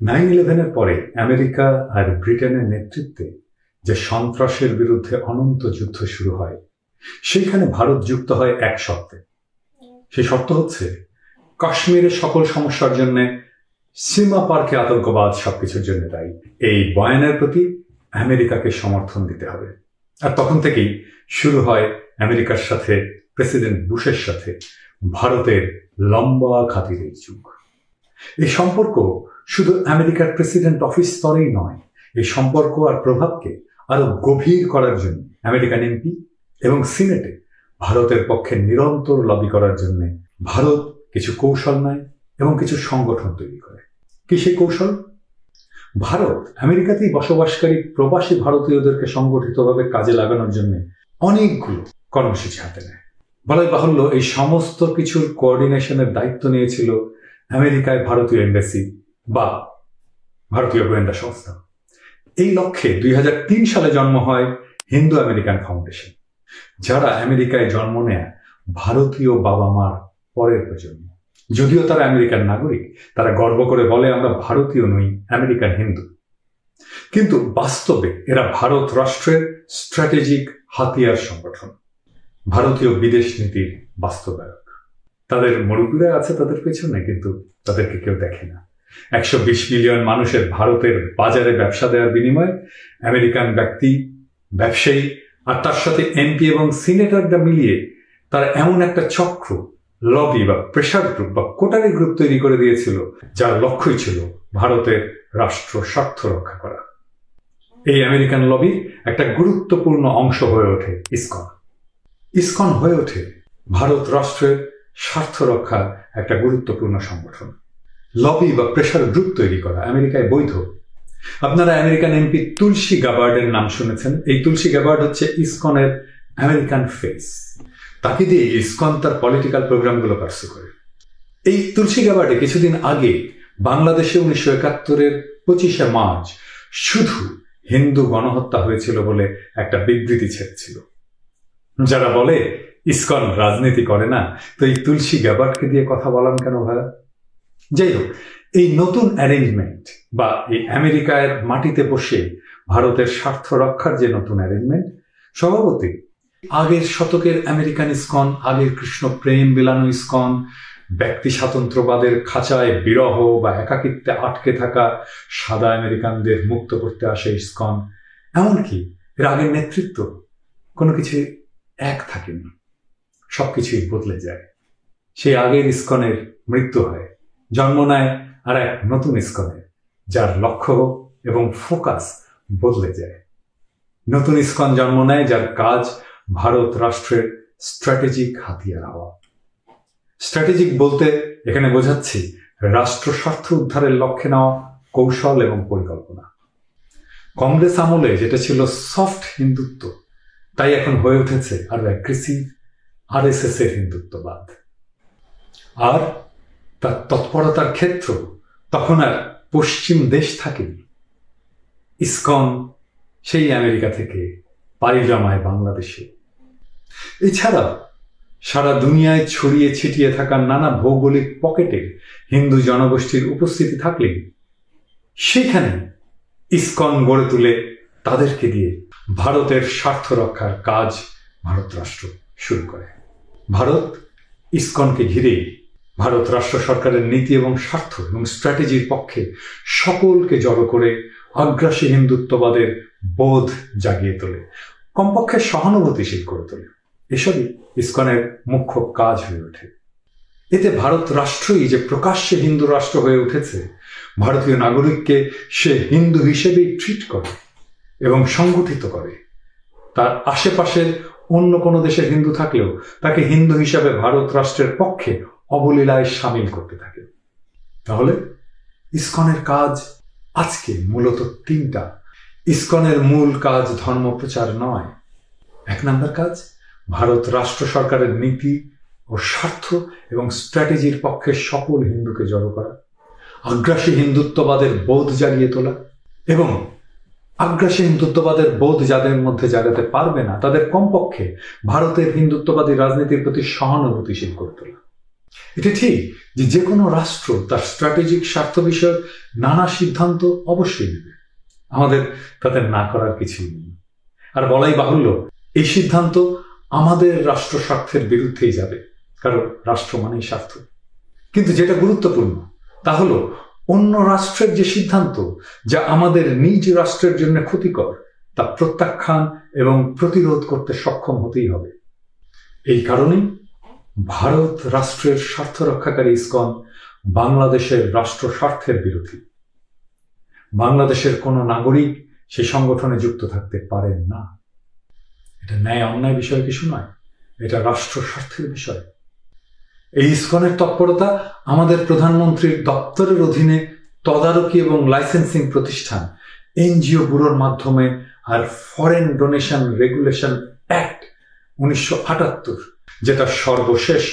9/11-এর পরে আমেরিকা আর ব্রিটেনের নেতৃত্বে যে সন্ত্রাসের বিরুদ্ধে অনন্ত যুদ্ধ শুরু হয়, সেইখানে ভারত যুক্ত হয় এক শর্তে। সেই শর্ত হচ্ছে কাশ্মীরের সকল সমস্যার জন্য সীমা পার্কে আতঙ্কবাদ সবকিছুর জন্য দায়ী। এই বয়ানের প্রতি আমেরিকাকে সমর্থন দিতে হবে। আর তখন থেকেই শুরু হয় আমেরিকার সাথে, প্রেসিডেন্ট বুশের সাথে ভারতের লম্বা খাতিরের যুগ। এই সম্পর্ক শুধু আমেরিকার প্রেসিডেন্ট অফিস স্তরেই নয়, এই সম্পর্ক আর প্রভাবকে আরো গভীর করার জন্য আমেরিকান এমপি এবং সিনেটে ভারতের পক্ষে নিরন্তর লবি করার জন্য ভারত কিছু কৌশল নেয় এবং কিছু সংগঠন তৈরি করে। কি সেই কৌশল? ভারত আমেরিকাতেই বসবাসকারী প্রবাসী ভারতীয়দেরকে সংগঠিতভাবে কাজে লাগানোর জন্য অনেকগুলো কর্মসূচি হাতে নেয়। বলাই বাহুল্য, এই সমস্ত কিছুর কোঅর্ডিনেশনের দায়িত্ব নিয়েছিল আমেরিকায় ভারতীয় এম্বাসি বা ভারতীয় গোয়েন্দা সংস্থা। এই লক্ষ্যে 2003 সালে জন্ম হয় হিন্দু আমেরিকান ফাউন্ডেশন, যারা আমেরিকায় জন্ম নেয়া ভারতীয় বাবা মার পরের প্রজন্ম। যদিও তারা আমেরিকান নাগরিক, তারা গর্ব করে বলে আমরা ভারতীয় নই, আমেরিকান হিন্দু। কিন্তু বাস্তবে এরা ভারত রাষ্ট্রের স্ট্র্যাটেজিক হাতিয়ার সংগঠন, ভারতীয় বিদেশ নীতির বাস্তবায়ক। তাদের মুরব্বীরা আছে তাদের পেছনে, কিন্তু তাদেরকে কেউ দেখে না। 120 মিলিয়ন মানুষের ভারতের বাজারে ব্যবসা দেওয়ার বিনিময়ে আমেরিকান ব্যক্তি, ব্যবসায়ী আর তার সাথে এমপি এবং সিনেটররা মিলিয়ে তারা এমন একটা চক্র, লবি বা প্রেসার গ্রুপ বা কোটারি গ্রুপ তৈরি করে দিয়েছিল, যার লক্ষ্যই ছিল ভারতের রাষ্ট্র স্বার্থ রক্ষা করা। এই আমেরিকান লবির একটা গুরুত্বপূর্ণ অংশ হয়ে ওঠে ইসকন। ইসকন হয়ে ওঠে ভারত রাষ্ট্রের স্বার্থ রক্ষার একটা গুরুত্বপূর্ণ সংগঠন। লবি বা প্রেসার গ্রুপ তৈরি করা আমেরিকায় বৈধ। আপনারা আমেরিকান এমপি তুলসী গ্যাবার্ডের নাম শুনেছেন। এই তুলসী গ্যাবার্ড হচ্ছে ইসকনের আমেরিকান ফেস। তাকে দিয়ে ইসকন তার পলিটিক্যাল প্রোগ্রামগুলো পার্সু করে। এই তুলসী গ্যাবার্ডে কিছুদিন আগে বাংলাদেশে 1971-এর 25শে মার্চ শুধু হিন্দু গণহত্যা হয়েছিল বলে একটা বিবৃতি ছেড়েছিল। যারা বলে ইসকন রাজনীতি করে না, তো এই তুলসী গ্যাবার্ডকে দিয়ে কথা বলান কেন ভাইয়া? যাই হোক, এই নতুন অ্যারেঞ্জমেন্ট বা এই আমেরিকার মাটিতে বসে ভারতের স্বার্থ রক্ষার যে নতুন অ্যারেঞ্জমেন্ট, স্বভাবতই আগের শতকের আমেরিকান ইসকন, আগের কৃষ্ণ প্রেম বিলানো ইসকন, ব্যক্তি স্বাতন্ত্র্যবাদের খাঁচায় বিরহ বা একাকিত্বে আটকে থাকা সাদা আমেরিকানদের মুক্ত করতে আসে ইসকন, এমনকি এর আগের নেতৃত্ব কোনো কিছু এক থাকেনি, সবকিছুই বদলে যায়। সেই আগের ইসকনের মৃত্যু হয়, জন্ম নেয় আর এক নতুন ইসকনের, যার লক্ষ্য এবং ফোকাস বদলে যায়। নতুন ইসকন জন্ম নেয় যার কাজ ভারত রাষ্ট্রের স্ট্র্যাটেজিক হাতিয়ার হওয়া। স্ট্র্যাটেজিক বলতে এখানে বোঝাচ্ছি রাষ্ট্র স্বার্থ উদ্ধারের লক্ষ্যে নেওয়া কৌশল এবং পরিকল্পনা। কংগ্রেস আমলে যেটা ছিল সফট হিন্দুত্ব, তাই এখন হয়ে উঠেছে আরো অ্যাগ্রেসিভ আরএসএস এর হিন্দুত্ববাদ। আর তার তৎপরতার ক্ষেত্র তখন আর পশ্চিম দেশ থাকেনি। ইসকন সেই আমেরিকা থেকে পাড়ি জমায় বাংলাদেশে। এছাড়া সারা দুনিয়ায় ছড়িয়ে ছিটিয়ে থাকা নানা ভৌগোলিক পকেটে হিন্দু জনগোষ্ঠীর উপস্থিতি থাকলে সেখানে ইসকন গড়ে তুলে তাদেরকে দিয়ে ভারতের স্বার্থ রক্ষার কাজ ভারত রাষ্ট্র শুরু করে। ভারত ইসকনকে ঘিরে ভারত রাষ্ট্র সরকারের নীতি এবং স্বার্থ এবং স্ট্র্যাটেজির পক্ষে সকলকে জড়ো করে আগ্রাসী হিন্দুত্ববাদের বোধ জাগিয়ে তোলে, কমপক্ষে সহানুভূতিশীল করে তোলে। এসবই ইসকনের মুখ্য কাজ হয়ে ওঠে। এতে ভারত রাষ্ট্রই যে প্রকাশ্যে হিন্দু রাষ্ট্র হয়ে উঠেছে, ভারতীয় নাগরিককে সে হিন্দু হিসেবেই ট্রিট করে এবং সংগঠিত করে। তার আশেপাশের অন্য কোনো দেশের হিন্দু থাকলেও তাকে হিন্দু হিসাবে ভারত রাষ্ট্রের পক্ষে অবলীলায় সামিল করতে থাকে। তাহলে ইসকনের কাজ আজকে মূলত তিনটা। ইসকনের মূল কাজ ধর্ম প্রচার নয়। 1 নম্বর কাজ ভারত রাষ্ট্র সরকারের নীতি ও স্বার্থ এবং স্ট্র্যাটেজির পক্ষে সকল হিন্দুকে জড়ো করা, আগ্রাসী হিন্দুত্ববাদের বোধ জাগিয়ে তোলা এবং আগ্রাসী হিন্দুত্ববাদের বোধ যাদের মধ্যে জাগাতে পারবে না তাদের কমপক্ষে ভারতের হিন্দুত্ববাদী রাজনীতির প্রতি সহানুভূতিশীল করে তোলা। এটা ঠিক যে কোনো রাষ্ট্র তার স্ট্র্যাটেজিক স্বার্থ বিষয়ক নানা সিদ্ধান্ত অবশ্যই নেবে, আমাদের তাতে না করার কিছুই নেই। আর বলাই বাহুল্য, এই সিদ্ধান্ত আমাদের রাষ্ট্র স্বার্থের বিরুদ্ধেই যাবে, কারণ রাষ্ট্র মানেই স্বার্থ। কিন্তু যেটা গুরুত্বপূর্ণ তা হলো অন্য রাষ্ট্রের যে সিদ্ধান্ত যা আমাদের নিজ রাষ্ট্রের জন্য ক্ষতিকর, তা প্রত্যাখ্যান এবং প্রতিরোধ করতে সক্ষম হতেই হবে। এই কারণেই ভারত রাষ্ট্রের স্বার্থ রক্ষাকারী ইসকন বাংলাদেশের রাষ্ট্র স্বার্থের বিরোধী। বাংলাদেশের কোনো নাগরিক সে সংগঠনে যুক্ত থাকতে পারেন না। এটা ন্যায় অন্যায় বিষয় কিছু নয়, এটা রাষ্ট্র স্বার্থের বিষয়। এই ইসকনের তৎপরতা আমাদের প্রধানমন্ত্রীর দপ্তরের অধীনে তদারকি এবং লাইসেন্সিং প্রতিষ্ঠান এনজিও ব্যুরোর মাধ্যমে আর ফরেন ডোনেশন রেগুলেশন অ্যাক্ট 1978, যেটা সর্বশেষ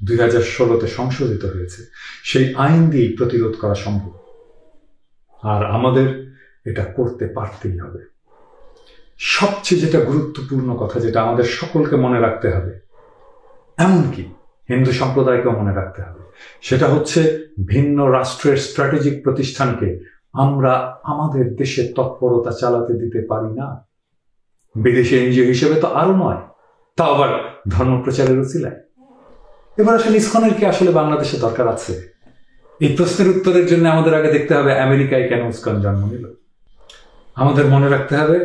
2016-তে সংশোধিত হয়েছে, সেই আইন দিয়ে প্রতিরোধ করা সম্ভব। আর আমাদের এটা করতে পারতেই হবে। সবচেয়ে যেটা গুরুত্বপূর্ণ কথা, যেটা আমাদের সকলকে মনে রাখতে হবে, এমনকি হিন্দু সম্প্রদায়কেও মনে রাখতে হবে, সেটা হচ্ছে ভিন্ন রাষ্ট্রের স্ট্র্যাটেজিক প্রতিষ্ঠানকে আমরা আমাদের দেশে তৎপরতা চালাতে দিতে পারি না। বিদেশি এনজিও হিসেবে তো আরো নয়, তা আবার ধর্মপ্রচারের উছিলায়। এবার আসলে ইসকনের কি আসলে বাংলাদেশে দরকার আছে? এই প্রশ্নের উত্তরের জন্য আমাদের আগে দেখতে হবে আমেরিকায় কেন ইসকন জন্ম নিল। আমাদের মনে রাখতে হবে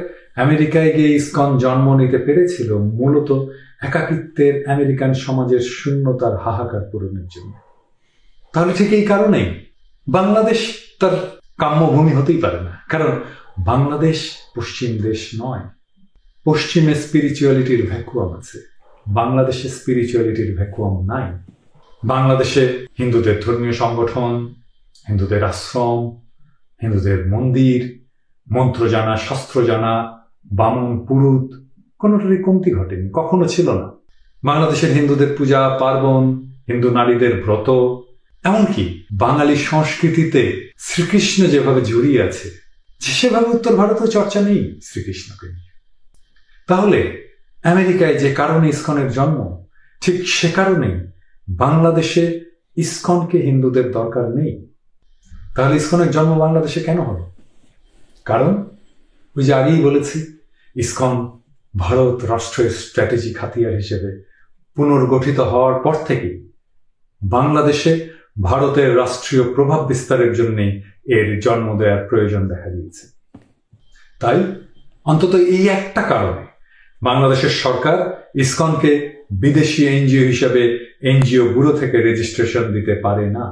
আমেরিকায় গিয়ে ইসকন জন্ম নিতে পেরেছিল মূলত একাকিত্বের আমেরিকান সমাজের শূন্যতার হাহাকার পূরণের জন্য। তাহলে ঠিক এই কারণেই বাংলাদেশ তার কাম্যভূমি হতেই পারে না, কারণ বাংলাদেশ পশ্চিম দেশ নয়। পশ্চিমে স্পিরিচুয়ালিটির ভ্যাকুয়াম আছে, বাংলাদেশে স্পিরিচুয়ালিটির ভ্যাকুয়াম নাই। বাংলাদেশে হিন্দুদের ধর্মীয় সংগঠন, হিন্দুদের আশ্রম, হিন্দুদের মন্দির, মন্ত্র জানা, শাস্ত্র জানা, বামন পুরুত কোনোটারই কমতি ঘটেনি, কখনো ছিল না। বাংলাদেশের হিন্দুদের পূজা পার্বণ, হিন্দু নারীদের ব্রত, এমনকি বাঙালি সংস্কৃতিতে শ্রীকৃষ্ণ যেভাবে জড়িয়ে আছে, সেভাবে উত্তর ভারতেও চর্চা নেই শ্রীকৃষ্ণকে নিয়ে। তাহলে আমেরিকায় যে কারণে ইসকনের জন্ম, ঠিক সে কারণেই বাংলাদেশে ইসকনকে হিন্দুদের দরকার নেই। তাহলে ইসকনের জন্ম বাংলাদেশে কেন হলো? কারণ ওই যে আগেই বলেছি, ইসকন ভারত রাষ্ট্রের স্ট্র্যাটেজিক হাতিয়ার হিসেবে পুনর্গঠিত হওয়ার পর থেকেই বাংলাদেশে ভারতের রাষ্ট্রীয় প্রভাব বিস্তারের জন্য এর জন্ম দেওয়ার প্রয়োজন দেখা দিয়েছে। তাই অন্তত এই একটা কারণে বাংলাদেশের সরকার ইসকনকে বিদেশি এনজিও হিসেবে এনজিও ব্যুরো থেকে রেজিস্ট্রেশন দিতে পারে না।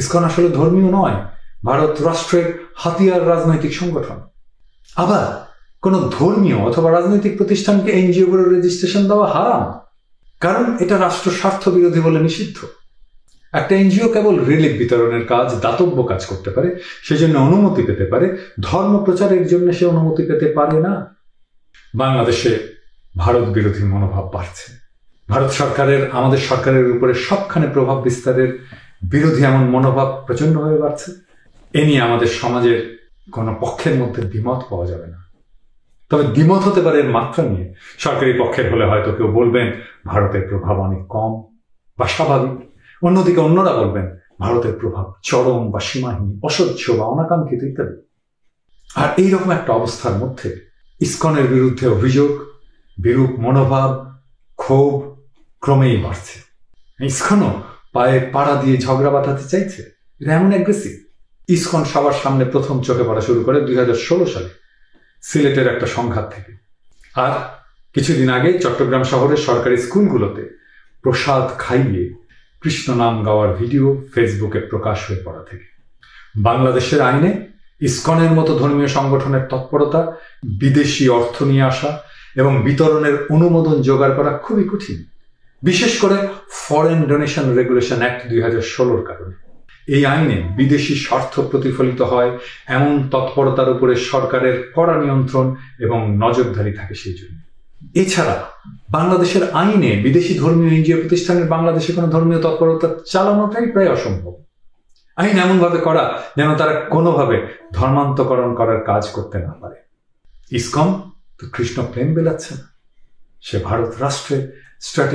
ইসকন আসলে ধর্মীয় নয়, ভারত রাষ্ট্রের হাতিয়ার রাজনৈতিক সংগঠন। আবার কোন ধর্মীয় অথবা রাজনৈতিক প্রতিষ্ঠানকে এনজিও ব্যুরো রেজিস্ট্রেশন দেওয়া হারাম, কারণ এটা রাষ্ট্র স্বার্থ বিরোধী বলে নিষিদ্ধ। একটা এনজিও কেবল রিলিফ বিতরণের কাজ, দাতব্য কাজ করতে পারে, সেজন্য অনুমতি পেতে পারে, ধর্ম প্রচারের জন্য সে অনুমতি পেতে পারে না। বাংলাদেশে ভারত বিরোধী মনোভাব বাড়ছে। ভারত সরকারের আমাদের সরকারের উপরে সবখানে প্রভাব বিস্তারের বিরোধী এমন মনোভাব প্রচন্ডভাবে বাড়ছে। এ নিয়ে আমাদের সমাজের কোনো পক্ষের মধ্যে দ্বিমত পাওয়া যাবে না। তবে দ্বিমত হতে পারে এর মাত্রা নিয়ে। সরকারি পক্ষের হলে হয়তো কেউ বলবেন ভারতের প্রভাব অনেক কম বা স্বাভাবিক, অন্যদিকে অন্যরা বলবেন ভারতের প্রভাব চরম বা সীমাহীন, অসহ্য বা অনাকাঙ্ক্ষিত ইত্যাদি। আর এইরকম একটা অবস্থার মধ্যে ইসকনের বিরুদ্ধে অভিযোগ, বিরূপ মনোভাব, ক্ষোভ ক্রমেই বাড়ছে। ইসকনও পায়ে পাড়া দিয়ে ঝগড়া বাঁধাতে চাইছে, এটা এমন অ্যাগ্রেসিভ। ইসকন সবার সামনে প্রথম চোখে পড়া শুরু করে 2016 সালে সিলেটের একটা সংঘাত থেকে। আর কিছুদিন আগে চট্টগ্রাম শহরের সরকারি স্কুলগুলোতে প্রসাদ খাইয়ে কৃষ্ণ নাম গাওয়ার ভিডিও ফেসবুকে প্রকাশ হয়ে পড়া থেকে। বাংলাদেশের আইনে ইসকনের মতো ধর্মীয় সংগঠনের তৎপরতা, বিদেশি অর্থ নিয়ে আসা এবং বিতরণের অনুমোদন জোগাড় করা খুবই কঠিন, বিশেষ করে ফরেন ডোনেশন রেগুলেশন অ্যাক্ট 2016-র কারণে। এই আইনে বিদেশি স্বার্থ প্রতিফলিত হয় এমন তৎপরতার উপরে সরকারের কড়া নিয়ন্ত্রণ এবং নজরদারি থাকে সেই জন্য। এছাড়া বাংলাদেশের আইনে বিদেশি ধর্মীয় এনজিও প্রতিষ্ঠানের বাংলাদেশে কোনো ধর্মীয় তৎপরতা চালানোটাই প্রায় অসম্ভব। আইন এমনভাবে করা যেন তারা কোনোভাবে ধর্মান্তকরণ করার কাজ করতে না পারে। ইসকন তো কৃষ্ণ প্রেম বেলাচ্ছে না, সে ভারত রাষ্ট্রের স্ট্র্যাটেজি